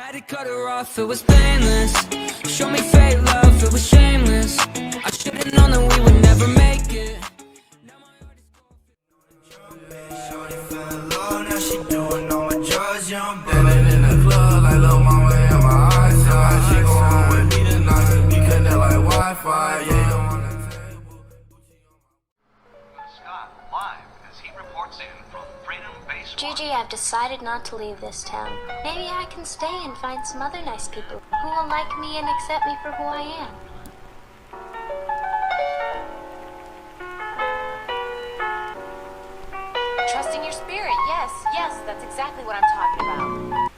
Had to cut her off, it was painless. Show me fake love, it was shameless. I should've known that we would never make it. Now my heart is shorty fell in love, now she doing all my drugs, young baby in the club, like little mama in my eyes. She going with me tonight, we connect like Wi-Fi, yeah. Scott live as he reports in from Freedom Base 1. Gigi, I've decided not to leave this town. Maybe I can stay and find some other nice people who will like me and accept me for who I am. Trusting your spirit, yes, that's exactly what I'm talking about.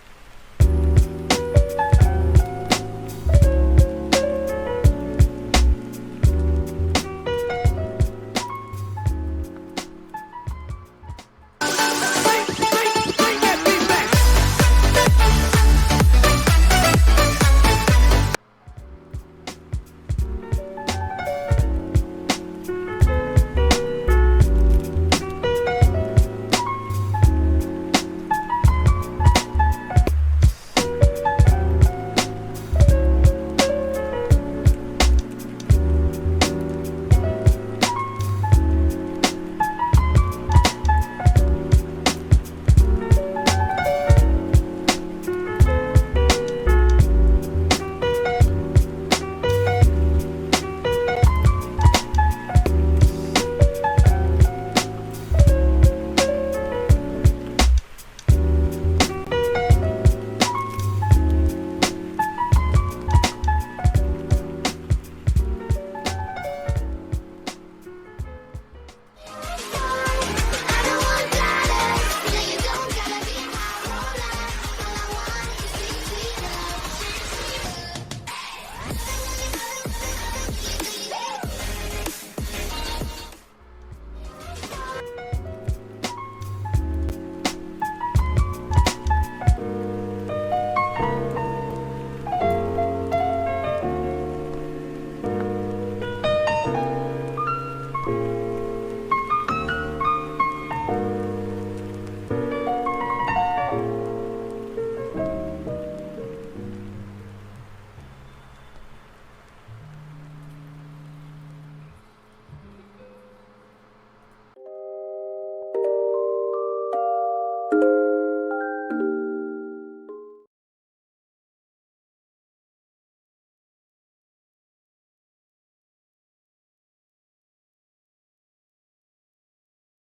You